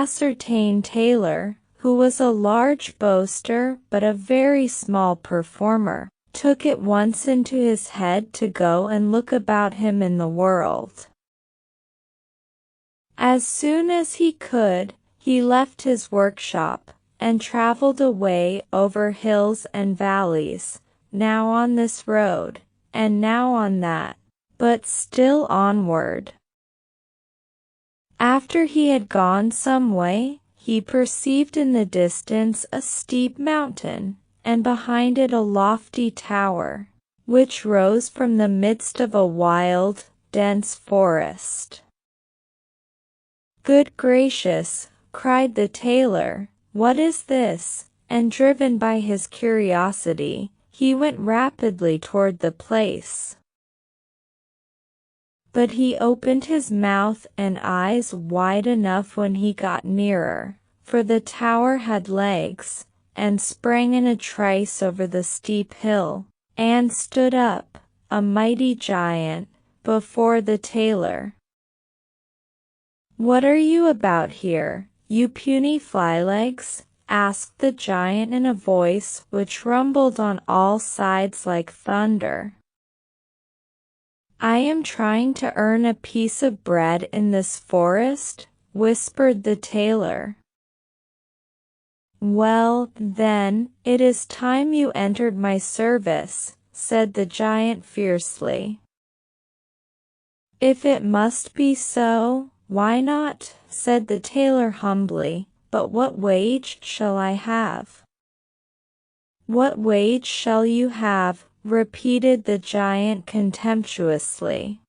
ascertained tailor, who was a large boaster but a very small performer, took it once into his head to go and look about him in the world. As soon as he could, he left his workshop, and travelled away over hills and valleys, now on this road, and now on that, but still onward. After he had gone some way, he perceived in the distance a steep mountain, and behind it a lofty tower, which rose from the midst of a wild, dense forest. "Good gracious!" cried the tailor, "what is this?" And driven by his curiosity, he went rapidly toward the place. But he opened his mouth and eyes wide enough when he got nearer, for the tower had legs, and sprang in a trice over the steep hill, and stood up, a mighty giant, before the tailor. "What are you about here, you puny flylegs?" asked the giant in a voice which rumbled on all sides like thunder. "I am trying to earn a piece of bread in this forest," whispered the tailor. "Well, then, it is time you entered my service," said the giant fiercely. "If it must be so, why not?" said the tailor humbly. "But what wage shall I have?" "What wage shall you have?" repeated the giant contemptuously.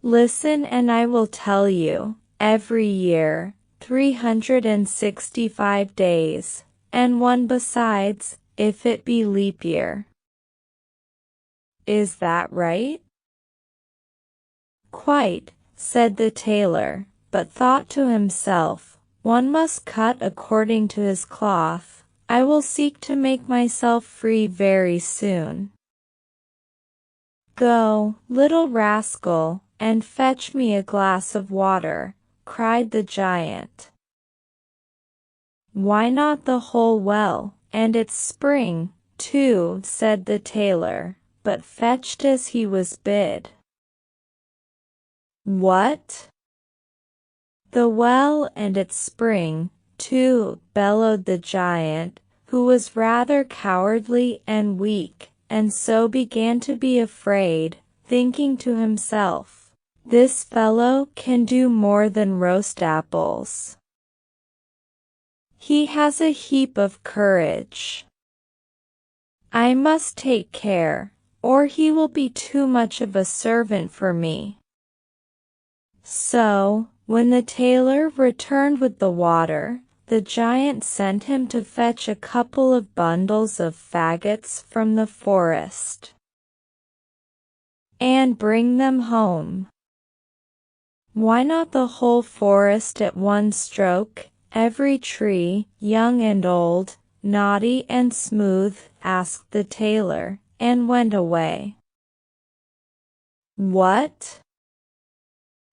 "Listen and I will tell you. Every year, 365 days, and one besides, if it be leap year." "Is that right?" "Quite," said the tailor, but thought to himself, "One must cut according to his cloth. I will seek to make myself free very soon." "Go, little rascal, and fetch me a glass of water," cried the giant. "Why not the whole well, and its spring, too?" said the tailor, but fetched as he was bid. "What? The well and its spring, too?" bellowed the giant, who was rather cowardly and weak, and so began to be afraid, thinking to himself, "This fellow can do more than roast apples. He has a heap of courage. I must take care, or he will be too much of a servant for me." So, when the tailor returned with the water, the giant sent him to fetch a couple of bundles of faggots from the forest, and bring them home. "Why not the whole forest at one stroke, every tree, young and old, knotty and smooth?" asked the tailor, and went away. "What?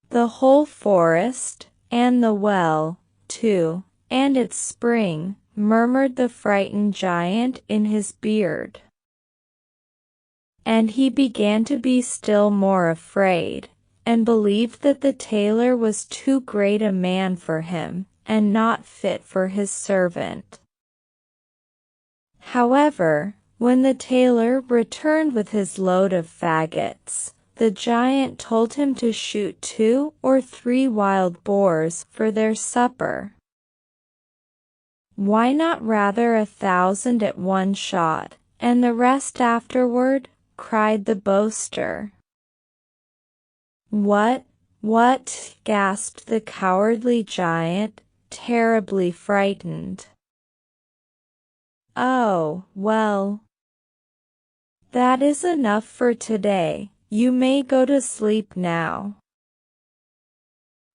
The whole forest, and the well, too, and its spring?" murmured the frightened giant in his beard. And he began to be still more afraid, and believed that the tailor was too great a man for him, and not fit for his servant. However, when the tailor returned with his load of faggots, the giant told him to shoot 2 or 3 wild boars for their supper. "Why not rather 1,000 at one shot, and the rest afterward?" cried the boaster. "What? What?" gasped the cowardly giant, terribly frightened. "Oh, well, that is enough for today. You may go to sleep now."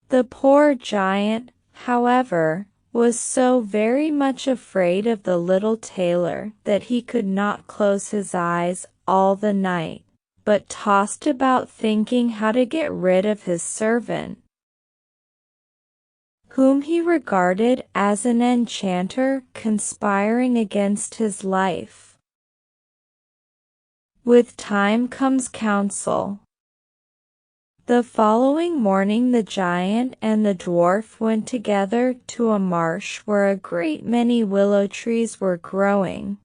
The poor giant, however, was so very much afraid of the little tailor that he could not close his eyes all the night, but tossed about thinking how to get rid of his servant. whom he regarded as an enchanter conspiring against his life. With time comes counsel. The following morning the giant and the dwarf went together to a marsh where a great many willow trees were growing.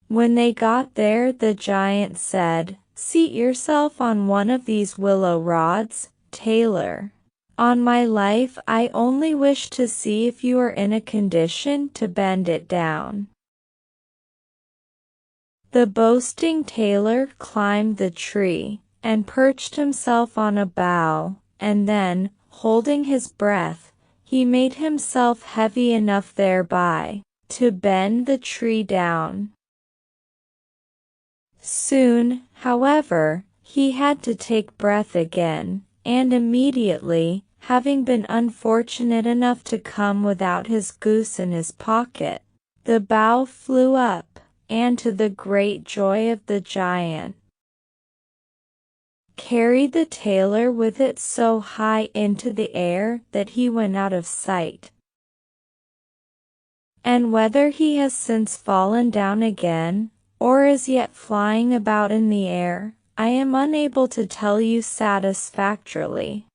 When they got there, the giant said, "Seat yourself on one of these willow rods, tailor. On my life, I only wish to see if you are in a condition to bend it down." The boasting tailor climbed the tree and perched himself on a bough, and then, holding his breath, he made himself heavy enough thereby to bend the tree down. Soon, however, he had to take breath again, and immediately, having been unfortunate enough to come without his goose in his pocket, the bough flew up, and to the great joy of the giant, carried the tailor with it so high into the air that he went out of sight. And whether he has since fallen down again, or is yet flying about in the air, I am unable to tell you satisfactorily.